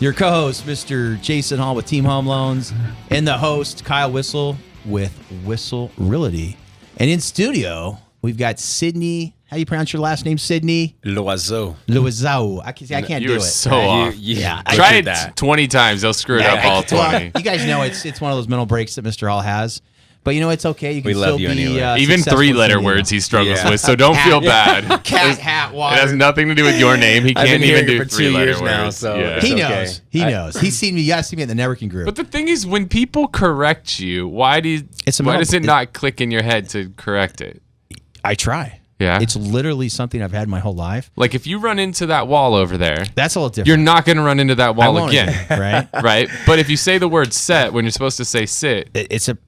Your co-host, Mr. Jason Hall with Team Home Loans, and the host, Kyle Whissel with Whissel Realty. And in studio, we've got Sydney. How do you pronounce your last name, Sydney? Loiseau. Loiseau. I can't do it. You're so off. Yeah. Try it 20 times. They'll screw it up all 20. Well, you guys know it's one of those mental breaks that Mr. Hall has. But you know, it's okay. You can still be anyway. Even 3-letter words he struggles with, so don't feel bad. Cat, hat, water. It has nothing to do with your name. He can't even do 3-letter words. Now, so He knows. He knows. He's seen me. You guys see me in the networking group. But the thing is, when people correct you, why does it not click in your head to correct it? I try. Yeah. It's literally something I've had my whole life. Like if you run into that wall over there, that's a little different. You're not going to run into that wall again. Right? Right? But if you say the word set when you're supposed to say sit,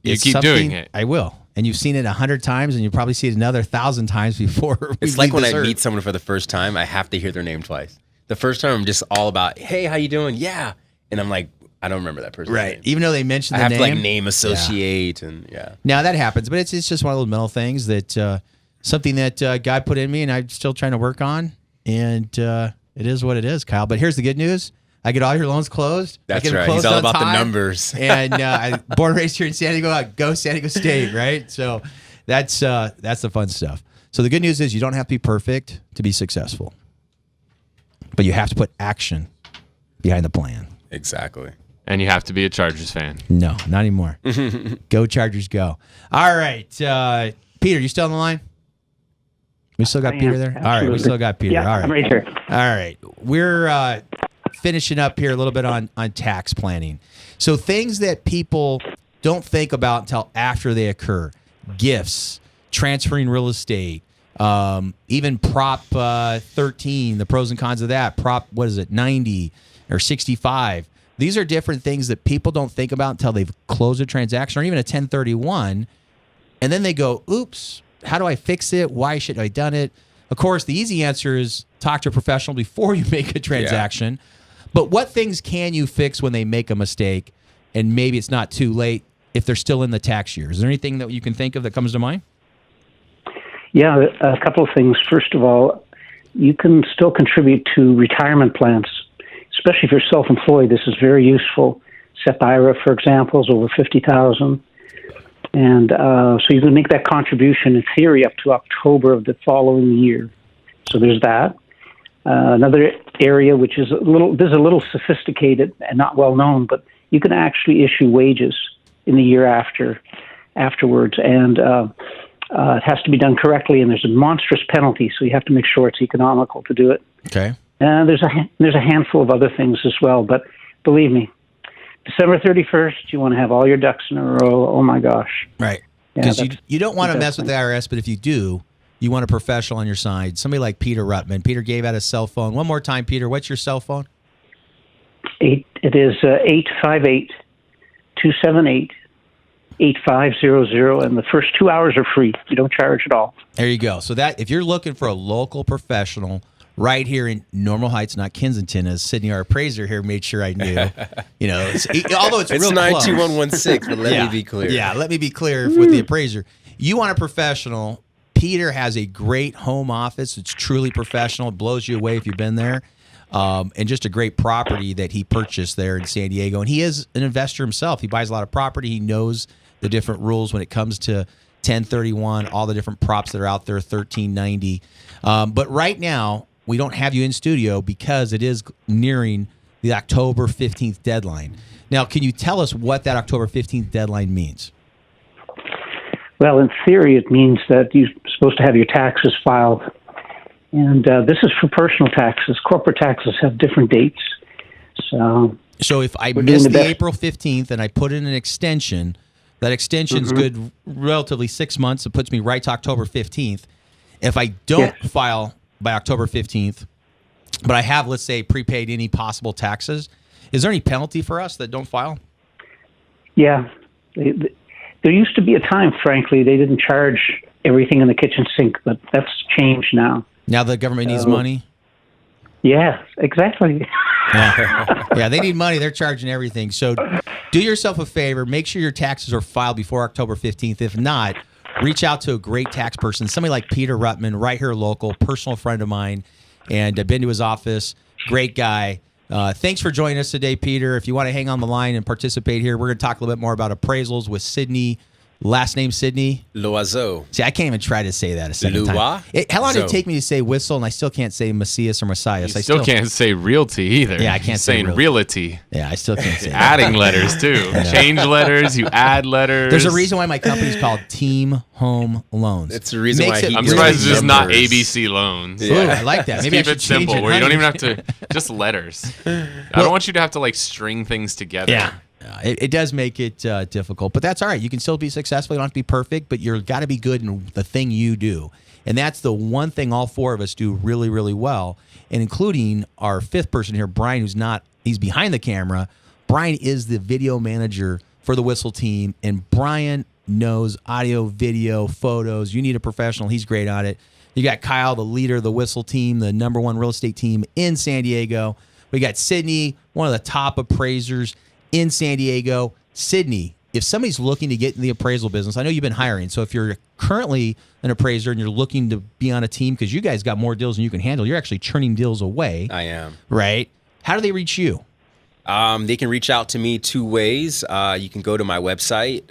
you keep doing it. I will. And you've seen it 100 times, and you probably see it another 1,000 times before. It's like when I meet someone for the first time, I have to hear their name twice. The first time, I'm just all about, hey, how you doing? Yeah. And I'm like, I don't remember that person's name. Even though they mentioned the name. I have to name associate and yeah. Now that happens, but it's just one of those mental things that something that God put in me, and I'm still trying to work on. And it is what it is, Kyle. But here's the good news. I get all your loans closed. That's right. He's all about the numbers. And I born and raised here in San Diego. Go San Diego State, right? So that's the fun stuff. So the good news is you don't have to be perfect to be successful, but you have to put action behind the plan. Exactly. And you have to be a Chargers fan. No, not anymore. Go Chargers, go! All right, Peter, you still on the line? We still got Peter there. Absolutely. All right, we still got Peter. Yeah, all right, I'm right here. All right, we're finishing up here a little bit on tax planning. So things that people don't think about until after they occur: gifts, transferring real estate, even Prop 13, the pros and cons of that. Prop, 90 or 65. These are different things that people don't think about until they've closed a transaction or even a 1031, and then they go, "Oops, how do I fix it? Why should I have done it?" Of course, the easy answer is talk to a professional before you make a transaction. Yeah. But what things can you fix when they make a mistake, and maybe it's not too late if they're still in the tax year? Is there anything that you can think of that comes to mind? Yeah, a couple of things. First of all, you can still contribute to retirement plans, especially if you're self-employed. This is very useful. SEP IRA, for example, is over $50,000. And so you can make that contribution, in theory, up to October of the following year. So there's that. Another area which is a little sophisticated and not well known, but you can actually issue wages in the year afterwards, and it has to be done correctly. And there's a monstrous penalty, so you have to make sure it's economical to do it. Okay. There's a handful of other things as well, but believe me, December 31st, you want to have all your ducks in a row. Oh my gosh! Right, because you don't want to mess with the IRS, but if you do, you want a professional on your side, somebody like Peter Rutman. Peter gave out a cell phone. One more time, Peter, what's your cell phone? It is 858-278-8500, and the first 2 hours are free. You don't charge at all. There you go. So that if you're looking for a local professional right here in Normal Heights, not Kensington, as Sydney, our appraiser here, made sure I knew. Although it's real 92116, but let me be clear. Yeah, let me be clear with the appraiser. You want a professional. Peter has a great home office. It's truly professional. It blows you away if you've been there. And just a great property that he purchased there in San Diego. And he is an investor himself. He buys a lot of property. He knows the different rules when it comes to 1031, all the different props that are out there, 1390. But right now, we don't have you in studio because it is nearing the October 15th deadline. Now, can you tell us what that October 15th deadline means? Well, in theory, it means that you're supposed to have your taxes filed. And this is for personal taxes. Corporate taxes have different dates. So if I miss the April 15th and I put in an extension, that extension's good relatively 6 months. It puts me right to October 15th. If I don't file by October 15th, but I have, let's say, prepaid any possible taxes, is there any penalty for us that don't file? Yeah. There used to be a time, frankly, they didn't charge everything in the kitchen sink, but that's changed now. Now the government needs money? Yeah, exactly. Yeah, they need money. They're charging everything. So do yourself a favor. Make sure your taxes are filed before October 15th. If not, reach out to a great tax person, somebody like Peter Rutman, right here local, personal friend of mine. And I've been to his office. Great guy. Thanks for joining us today, Peter. If you want to hang on the line and participate here, we're going to talk a little bit more about appraisals with Sydney. Last name Sydney? Loiseau. See, I can't even try to say that a second time. How long did it take me to say Whissel, and I still can't say Macias or Messias? I still can't say Realty either. Yeah, I can't say Realty. Yeah, I still can't say that. Adding letters, too. Change letters, you add letters. There's a reason why my company's called Team Home Loans. It's the reason why I'm surprised it's just not ABC Loans. Yeah. Ooh, I like that. Maybe keep it simple, where you don't even have to, just letters. I don't want you to have to like string things together. Yeah. It does make it difficult, but that's all right. You can still be successful. You don't have to be perfect, but you've got to be good in the thing you do. And that's the one thing all four of us do really, really well, and including our fifth person here, Brian, he's behind the camera. Brian is the video manager for the Whissel team, and Brian knows audio, video, photos. You need a professional. He's great on it. You got Kyle, the leader of the Whissel team, the #1 real estate team in San Diego. We got Sydney, one of the top appraisers in San Diego. Sydney, if somebody's looking to get in the appraisal business, I know you've been hiring. So if you're currently an appraiser and you're looking to be on a team because you guys got more deals than you can handle, you're actually churning deals away. I am. Right? How do they reach you? They can reach out to me two ways. You can go to my website,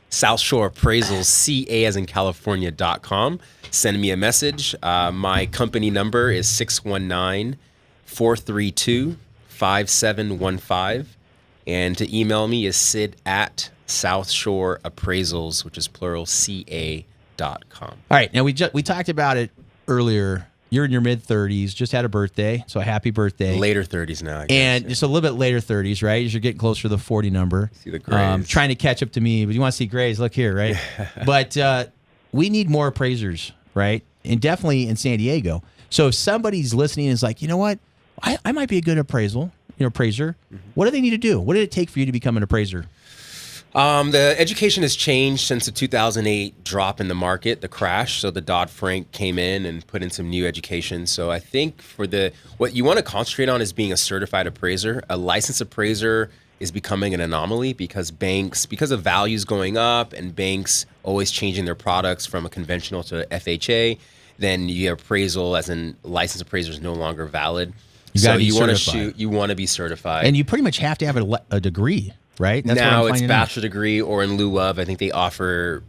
South Shore Appraisals, CA as in California.com. Send me a message. My company number is 619-432-5715, and to email me is sid@southshoreappraisals, which is plural, ca.com. All right. Now, we talked about it earlier. You're in your mid-30s, just had a birthday, so happy birthday. Later 30s now, I guess. And just a little bit later 30s, right? As you're getting closer to the 40 number. See the grays. Trying to catch up to me, but you want to see grays, look here, right? But we need more appraisers, right? And definitely in San Diego. So if somebody's listening and is like, you know what? I might be a good appraiser. Mm-hmm. What do they need to do? What did it take for you to become an appraiser? The education has changed since the 2008 drop in the market, the crash. So the Dodd-Frank came in and put in some new education. So I think what you want to concentrate on is being a certified appraiser. A licensed appraiser is becoming an anomaly because of values going up and banks always changing their products from a conventional to FHA, then your appraisal as in licensed appraiser is no longer valid. You want to be certified. And you pretty much have to have a degree. Right? That's now it's bachelor degree or in lieu of. I think they offer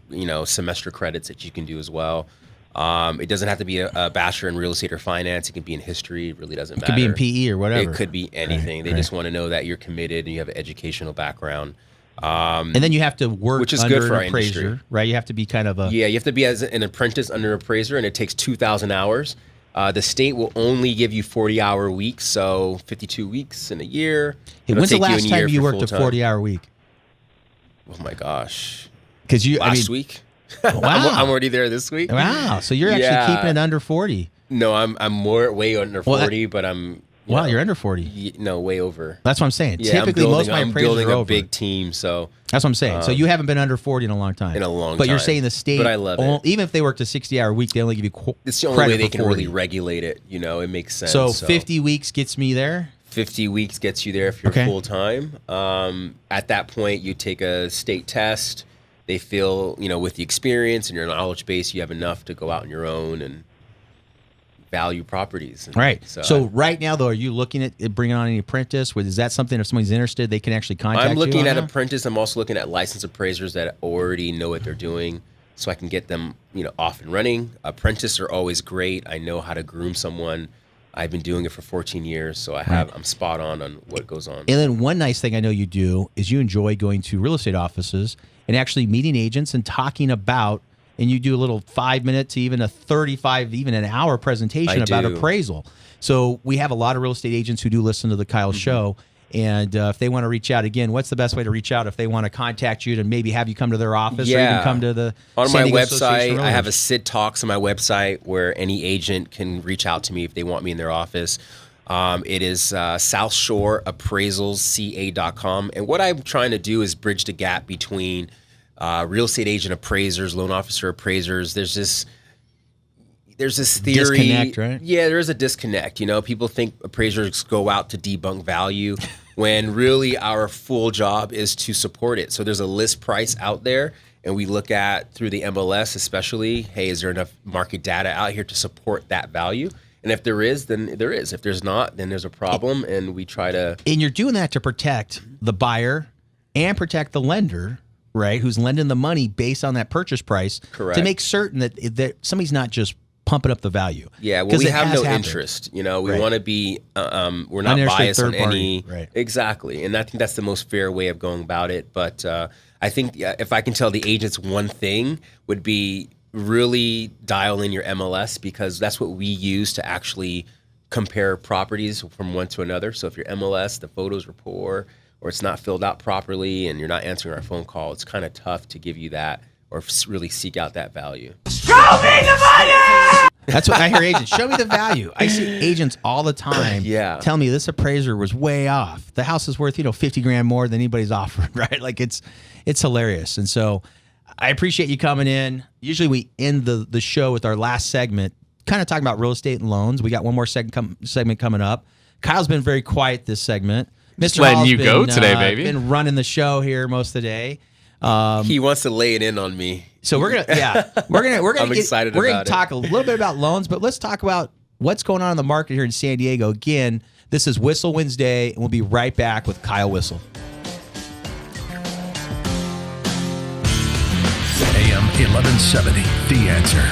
semester credits that you can do as well. It doesn't have to be a bachelor in real estate or finance. It can be in history. It really doesn't matter. It could be in PE or whatever. It could be anything. They just want to know that you're committed and you have an educational background. And then you have to work which is under good for an appraiser, industry. Right? You have to be kind of you have to be as an apprentice under appraiser, and it takes 2,000 hours. The state will only give you 40-hour weeks, so 52 weeks in a year. When's the last time you worked a 40-hour week? Oh my gosh! Because last week. Wow, I'm already there this week. Wow, so you're actually keeping it under 40. No, I'm way under 40, but I'm. You're under 40. No, way over. That's what I'm saying. Yeah, typically, most of my appraisers building are a over. big team, so that's what I'm saying. So you haven't been under 40 in a long time. But you're saying the state, but I love it. Even if they worked a 60-hour week, they only give you it's the only way they can really regulate it. It makes sense. So 50 weeks gets me there. 50 weeks gets you there if you're full time. At that point, you take a state test. They feel, with the experience and your knowledge base, you have enough to go out on your own and value properties. Right. So right now, though, are you looking at bringing on any apprentice? Is that something if somebody's interested, they can actually contact you? I'm looking at apprentice. I'm also looking at licensed appraisers that already know what they're doing, so I can get them, off and running. Apprentices are always great. I know how to groom someone. I've been doing it for 14 years, so I'm spot on what goes on. And then one nice thing I know you do is you enjoy going to real estate offices and actually meeting agents and talking about, and you do a little 5-minute to even a 35, even an hour presentation about appraisal. So we have a lot of real estate agents who do listen to the Kyle show. And if they want to reach out again, what's the best way to reach out if they want to contact you to maybe have you come to their office or even come to the on San my Diego website? I have a Sid Talks on my website where any agent can reach out to me if they want me in their office. It is South Shore Appraisals, CA.com. And what I'm trying to do is bridge the gap between real estate agent appraisers, loan officer appraisers. There's this theory. Disconnect, right? Yeah, there is a disconnect. People think appraisers go out to debunk value when really our full job is to support it. So there's a list price out there, and we look at through the MLS especially, hey, is there enough market data out here to support that value? And if there is, then there is. If there's not, then there's a problem, and we try to. And you're doing that to protect the buyer and protect the lender, right? Who's lending the money based on that purchase price. Correct. To make certain that somebody's not just pumping up the value. Yeah, well, we have no happened. interest. You know, we Right. want to be. We're not Uninterested biased on third party. any. Right. Exactly, and I think that's the most fair way of going about it. But I think if I can tell the agents one thing, would be really dial in your MLS, because that's what we use to actually compare properties from one to another. So if your MLS, the photos are poor, or it's not filled out properly, and you're not answering our phone call, it's kind of tough to give you that or really seek out that value. Show me the money! That's what I hear agents. Show me the value. I see agents all the time Yeah. tell me this appraiser was way off. The house is worth, $50,000 more than anybody's offering, right? Like it's hilarious. And so I appreciate you coming in. Usually we end the show with our last segment, kind of talking about real estate and loans. We got one more segment coming up. Kyle's been very quiet this segment. Mr. letting Hall's you go today, baby. Been running the show here most of the day. He wants to lay it in on me. So we're gonna I'm excited we're gonna about it. talk a little bit about loans, but let's talk about what's going on in the market here in San Diego. Again, this is Whissel Wednesday, and we'll be right back with Kyle Whissel. AM 1170, The Answer.